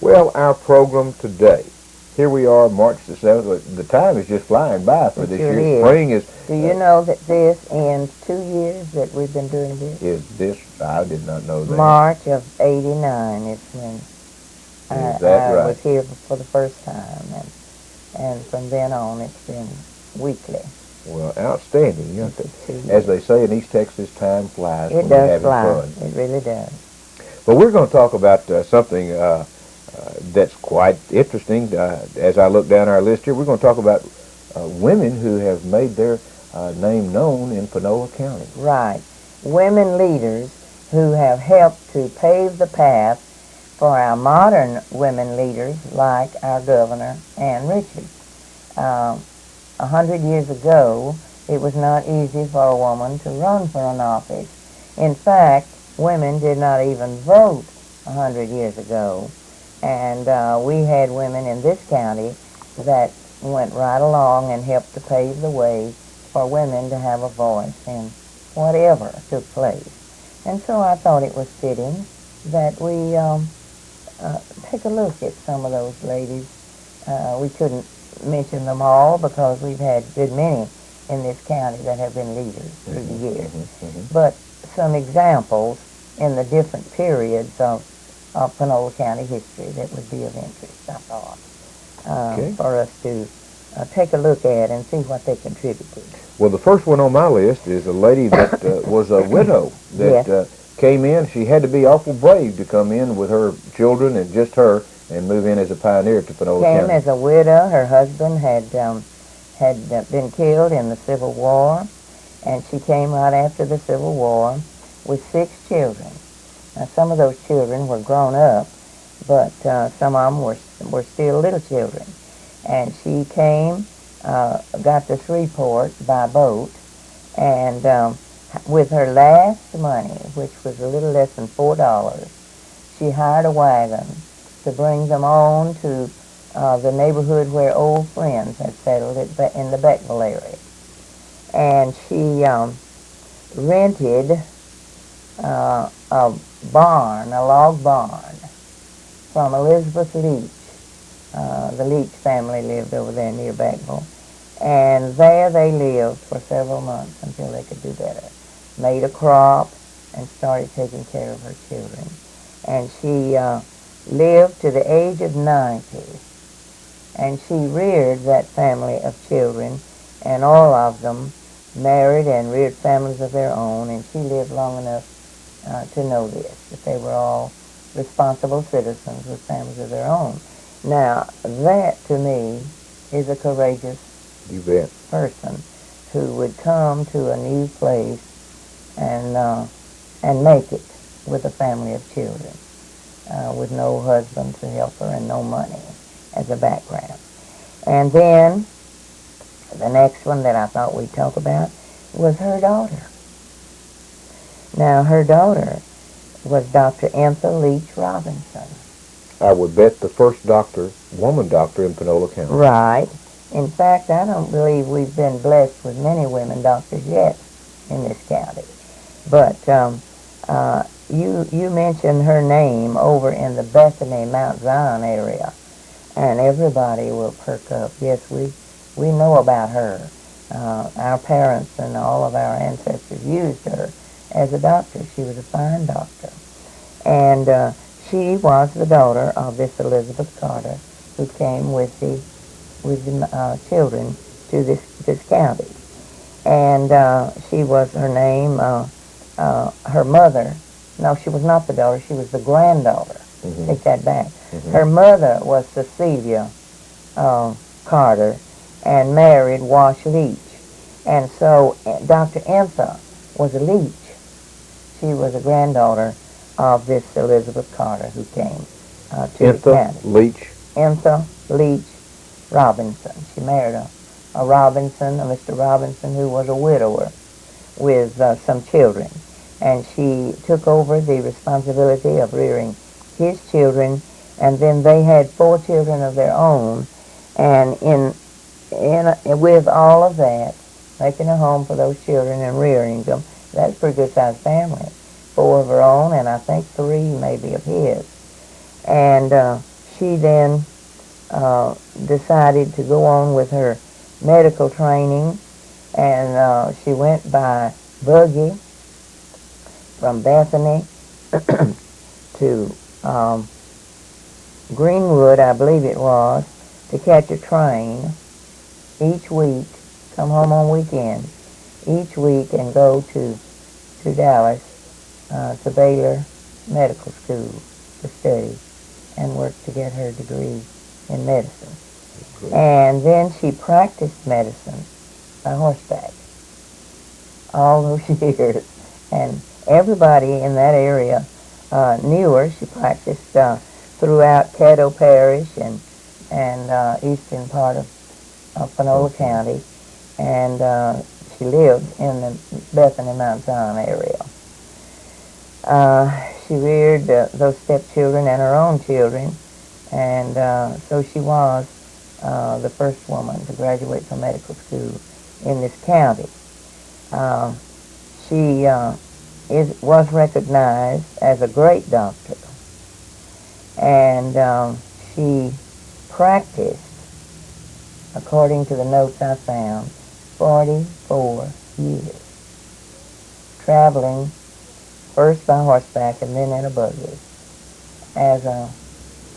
Well, our program today. Here we are, March the 7th. The time is just flying by for It this surely year. is. Spring is... Do you know that this ends 2 years that we've been doing this? Is this... I did not know that. March of '89 is when Is that I right? was here for the first time, and from then on it's been weekly. Well, outstanding. You know, It's as they say in East Texas, time flies It when you're does having fly. fun. It really does. But we're going to talk about something that's quite interesting. As I look down our list here, we're going to talk about women who have made their name known in Panola County. Right. Women leaders who have helped to pave the path for our modern women leaders like our Governor, Ann Richards. 100 years ago, it was not easy for a woman to run for an office. In fact, women did not even vote 100 years ago. And we had women in this county that went right along and helped to pave the way for women to have a voice in whatever took place. And so I thought it was fitting that we take a look at some of those ladies. We couldn't mention them all because we've had a good many in this county that have been leaders through the years. But some examples in the different periods of Panola County history that would be of interest, I thought, for us to take a look at and see what they contributed. Well, the first one on my list is a lady that was a widow that came in. She had to be awful brave to come in with her children and just her and move in as a pioneer to Panola County. Came as a widow. Her husband had been killed in the Civil War, and she came right after the Civil War with 6 children. Now, some of those children were grown up, but some of them were still little children. And she came, got to Shreveport by boat, and with her last money, which was a little less than $4, she hired a wagon to bring them on to the neighborhood where old friends had settled in the Beckville area. And she rented a barn, a log barn, from Elizabeth Leach. The Leach family lived over there near Beckville. And there they lived for several months until they could do better. Made a crop and started taking care of her children. And she lived to the age of 90. And she reared that family of children, and all of them married and reared families of their own, and she lived long enough to know this, that they were all responsible citizens with families of their own. Now, that, to me, is a courageous person who would come to a new place and make it with a family of children, with no husband to help her and no money as a background. And then the next one that I thought we'd talk about was her daughter. Now, her daughter was Dr. Entha Leach Robinson. I would bet the first woman doctor in Panola County. Right. In fact, I don't believe we've been blessed with many women doctors yet in this county. But you mentioned her name over in the Bethany, Mount Zion area, and everybody will perk up. Yes, we know about her. Our parents and all of our ancestors used her as a doctor. She was a fine doctor. And she was the daughter of this Elizabeth Carter, who came with the children to this county. And she was, her name, her mother, no, she was not the daughter, she was the granddaughter. Take that back. Her mother was Cecilia Carter and married Wash Leach. And so Dr. Entha was a Leach. She was a granddaughter of this Elizabeth Carter who came to the county. Entha Leach Robinson. She married a Robinson, a Mr. Robinson, who was a widower with some children. And she took over the responsibility of rearing his children, and then they had 4 children of their own. And with all of that, making a home for those children and rearing them, that's a pretty good-sized family. 4 of her own, and I think 3 maybe of his. And she then decided to go on with her medical training, and she went by buggy from Bethany to Greenwood, I believe it was, to catch a train each week, come home on weekends, each week and go to Dallas, to Baylor Medical School to study and work to get her degree in medicine. Great. And then she practiced medicine by horseback all those years. And everybody in that area knew her. She practiced throughout Caddo Parish and eastern part of Panola County. And she lived in the Bethany Mount Zion area. She reared those stepchildren and her own children, and so she was the first woman to graduate from medical school in this county. She was recognized as a great doctor, and she practiced, according to the notes I found, 44 years, traveling first by horseback and then in a buggy as a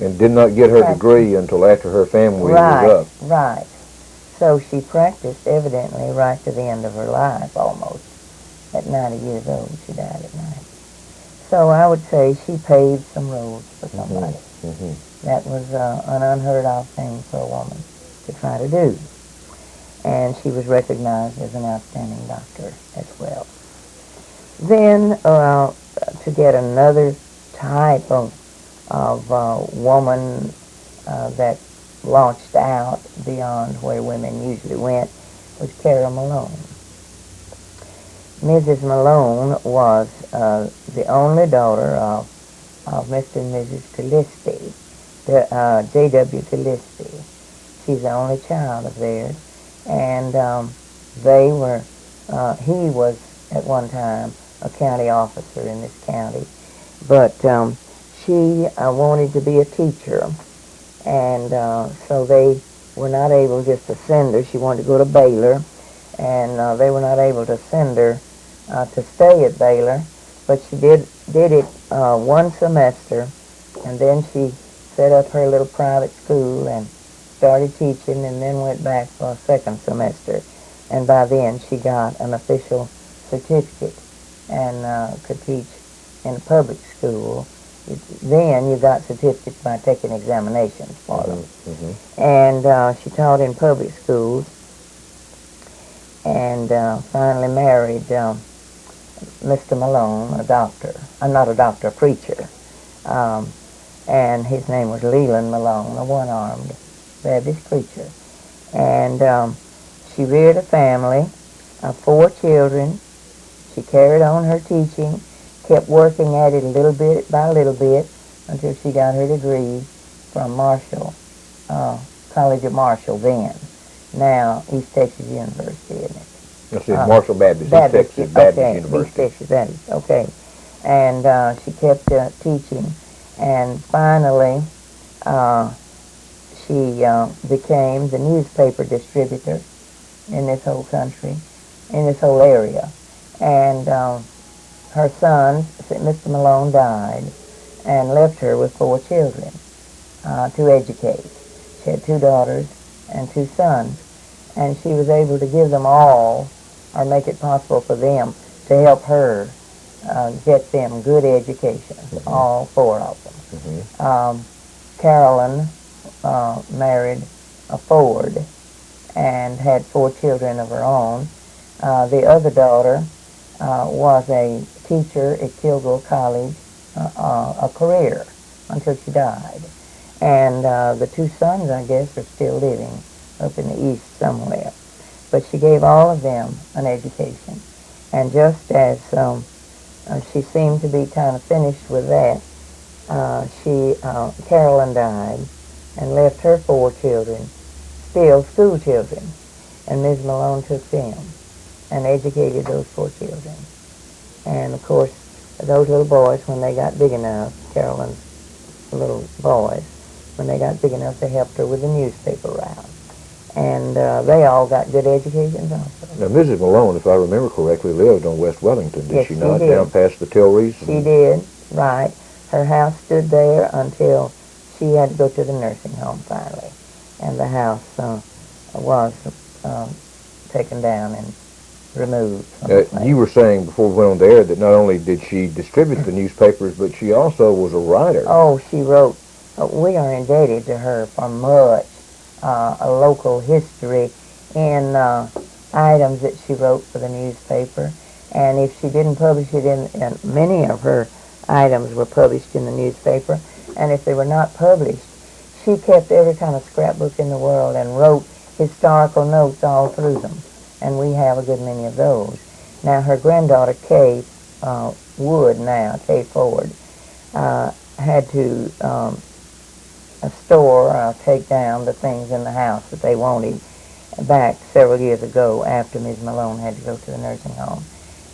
And did not get her degree until after her family was up. Right. So she practiced evidently right to the end of her life, almost. At 90 years old, she died at 90. So I would say she paved some roads for somebody. Mm-hmm. That was an unheard of thing for a woman to try to do. And she was recognized as an outstanding doctor as well. Then, to get another type of woman that launched out beyond where women usually went, was Carol Malone. Mrs. Malone was the only daughter of Mr. and Mrs. Gillespie, J.W. Gillespie. She's the only child of theirs, and they were, he was at one time a county officer in this county, but she wanted to be a teacher, and so they were not able just to send her. She wanted to go to Baylor, and they were not able to send her to stay at Baylor, but she did it one semester, and then she set up her little private school and started teaching, and then went back for a second semester, and by then she got an official certificate and could teach in a public school. Then you got certificates by taking examinations for them. Mm-hmm. And she taught in public schools, and finally married Mr. Malone, a doctor. Not a doctor, a preacher. And his name was Leland Malone, a one-armed Baptist preacher. And she reared a family of 4 children. She carried on her teaching, kept working at it a little bit by little bit until she got her degree from Marshall, College of Marshall then. Now, East Texas University, isn't it? That's it, Marshall Baptist, Baptist, East Texas Baptist okay, University. East Texas Baptist, okay. And she kept teaching, and finally she became the newspaper distributor in this whole country, in this whole area. And her son, Mr. Malone, died and left her with 4 children to educate. She had 2 daughters and 2 sons, and she was able to give them all, or make it possible for them to help her get them good education, all 4 of them. Carolyn married a Ford and had 4 children of her own. The other daughter was a teacher at Kilgore College, a career, until she died. And the 2 sons, I guess, are still living up in the east somewhere. But she gave all of them an education. And just as she seemed to be kind of finished with that, Carolyn died and left her 4 children, still school children. And Ms. Malone took them and educated those 4 children. And of course, those little boys, when they got big enough, Carolyn's little boys, when they got big enough, they helped her with the newspaper route. And they all got good educations also. Now, Mrs. Malone, if I remember correctly, lived on West Wellington, did Yes, she she not? did. Down past the Tilrys? She did, right. Her house stood there until she had to go to the nursing home finally. And the house was taken down and removed from the place. You were saying before we went on the air that not only did she distribute the newspapers, but she also was a writer. Oh, she wrote. We are indebted to her for much local history in items that she wrote for the newspaper. And if she didn't publish it and many of her items were published in the newspaper, and if they were not published, she kept every kind of scrapbook in the world and wrote historical notes all through them. And we have a good many of those. Now, her granddaughter, Kay Wood now, Kay Ford, had to take down the things in the house that they wanted back several years ago after Ms. Malone had to go to the nursing home.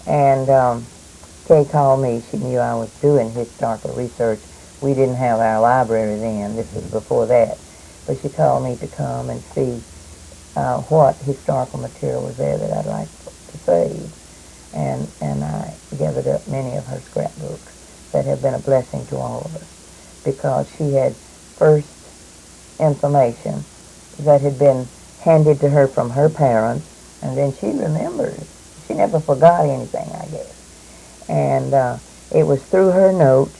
And Kay called me. She knew I was doing historical research. We didn't have our library then. This was before that. But she called me to come and see what historical material was there that I'd like to save. And I gathered up many of her scrapbooks that have been a blessing to all of us, because she had first information that had been handed to her from her parents, and then she remembered. She never forgot anything, I guess. And it was through her notes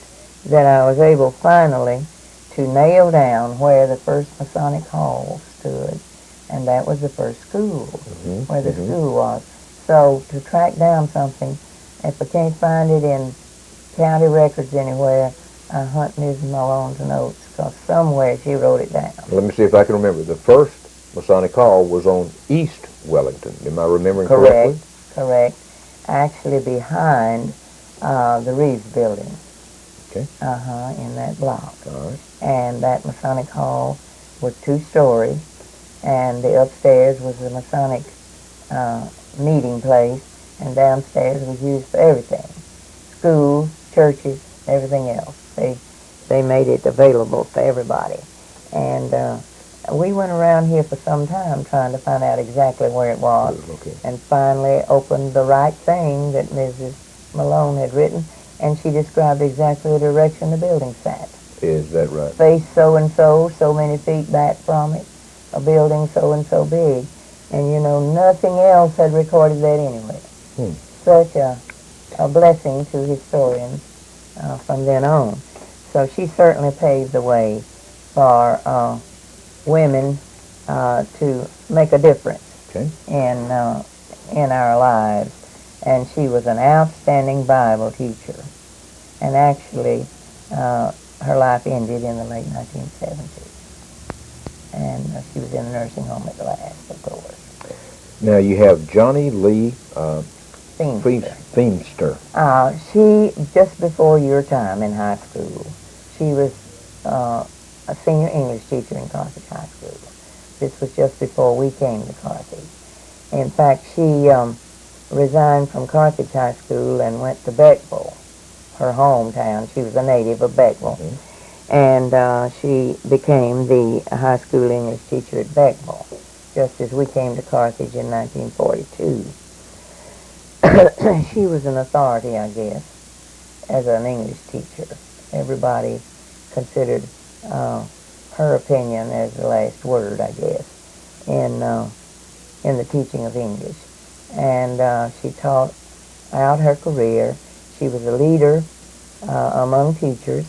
that I was able finally to nail down where the first Masonic Hall stood, and that was the first school, where the school was. So to track down something, if I can't find it in county records anywhere, I hunt Ms. Malone's notes, because somewhere she wrote it down. Let me see if I can remember. The first Masonic Hall was on East Wellington. Am I remembering correctly? Correct. Actually behind the Reeves Building. Okay. In that block. All right. And that Masonic Hall was 2-story, and the upstairs was the Masonic meeting place, and downstairs was used for everything. Schools, churches, everything else. They made it available for everybody. And we went around here for some time trying to find out exactly where it was, and finally opened the right thing that Mrs. Malone had written, and she described exactly the direction the building sat. Is that right? Face so-and-so, so many feet back from it, a building so-and-so big. And, you know, nothing else had recorded that anyway. Such a blessing to historians from then on. So she certainly paved the way for women to make a difference in our lives. And she was an outstanding Bible teacher. And actually, her life ended in the late 1970s. And she was in the nursing home at last, of course. Now you have Johnny Lee Feimster. Feimster. She, just before your time in high school, she was a senior English teacher in Carthage High School. This was just before we came to Carthage. In fact, she resigned from Carthage High School and went to Beckville, her hometown. She was a native of Beckville. And she became the high school English teacher at Beckville, just as we came to Carthage in 1942. She was an authority, I guess, as an English teacher. Everybody considered her opinion as the last word, I guess, in the teaching of English. And she taught out her career. She was a leader among teachers.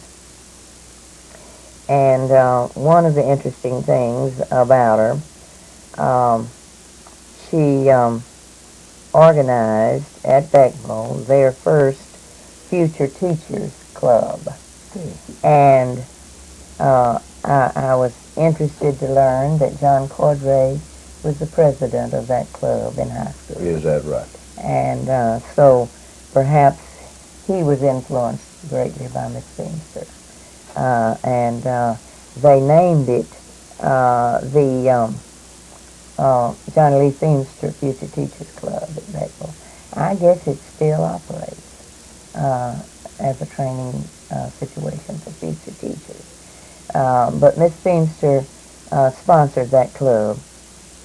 And one of the interesting things about her, she organized at Beckville their first Future Teachers Club. And I was interested to learn that John Cordray was the president of that club in high school. Is that right? And so perhaps he was influenced greatly by Miss Feimster. And they named it the Johnny Lee Feimster Future Teachers Club at Beckville. I guess it still operates as a training situation for future teachers. But Miss Feimster sponsored that club.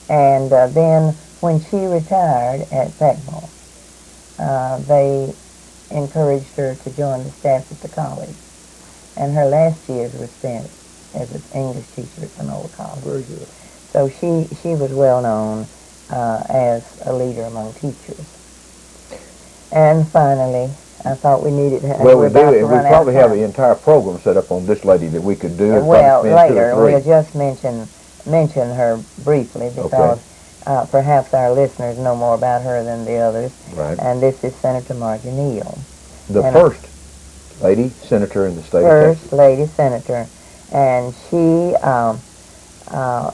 And then when she retired at Peckville, they encouraged her to join the staff at the college. And her last years were spent as an English teacher at Panola College. Very good. So she was well known as a leader among teachers. And finally, I thought we needed to. Well, we do, about to and we run out probably of have time. the entire program set up on this lady that we could do. and Well, probably spend 2 later or 3. we'll just mention her briefly because perhaps our listeners know more about her than the others. Right. And this is Senator Margie Neal, The and first lady senator in the state of First Texas. Lady Senator, and she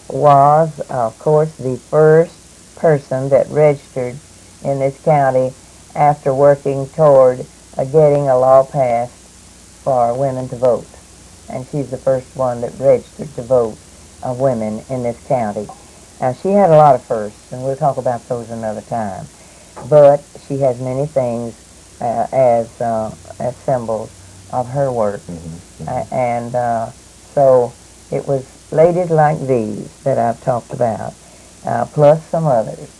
was, of course, the first person that registered in this county after working toward getting a law passed for women to vote. And she's the first one that registered to vote of women in this county. Now, she had a lot of firsts, and we'll talk about those another time. But she has many things as symbols of her work. So it was ladies like these that I've talked about, plus some others,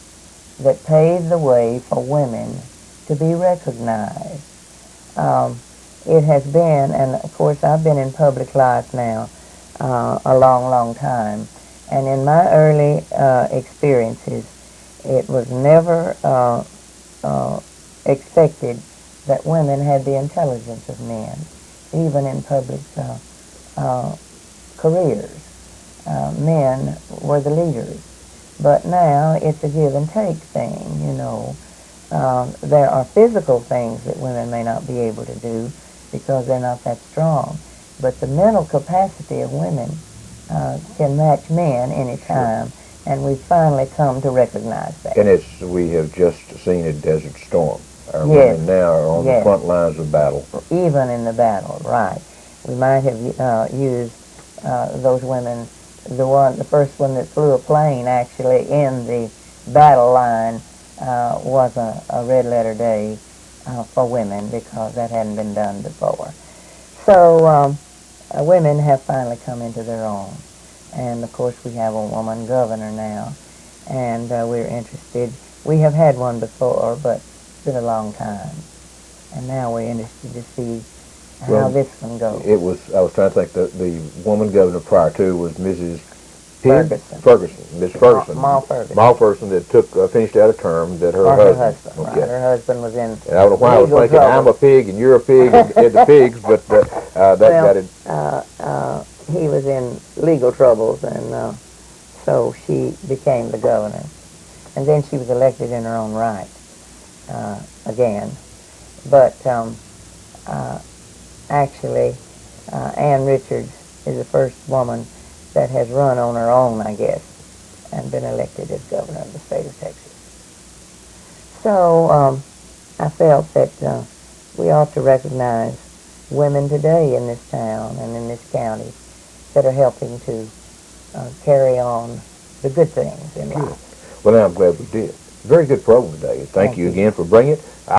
that paved the way for women to be recognized. It has been, and of course I've been in public life now a long, long time, and in my early experiences, it was never expected that women had the intelligence of men, even in public careers. Men were the leaders. But now it's a give and take thing, you know. There are physical things that women may not be able to do because they're not that strong. But the mental capacity of women can match men any time, and we've finally come to recognize that. And as we have just seen at Desert Storm, our Yes. women now are on the Yes. front lines of battle. Even in the battle, right. We might have used those women. The first one that flew a plane actually in the battle line was a red letter day for women because that hadn't been done before. So women have finally come into their own. And of course we have a woman governor now, and we're interested. We have had one before, but it's been a long time. And now we're interested to see how this one goes. I was trying to think, the woman governor prior to was Mrs. Ferguson. Miss Ferguson. Ma Ferguson. Ma Ferguson that finished out a term that her husband. Right. Okay. Her husband was in And I don't know why I was legal thinking trouble. I'm a pig and you're a pig and the pigs, but that got it. He was in legal troubles, and so she became the governor. And then she was elected in her own right again. But actually, Ann Richards is the first woman that has run on her own, I guess, and been elected as governor of the state of Texas. So I felt that we ought to recognize women today in this town and in this county that are helping to carry on the good things in life. Well, now I'm glad we did. Very good program today. Thank you again for bringing it.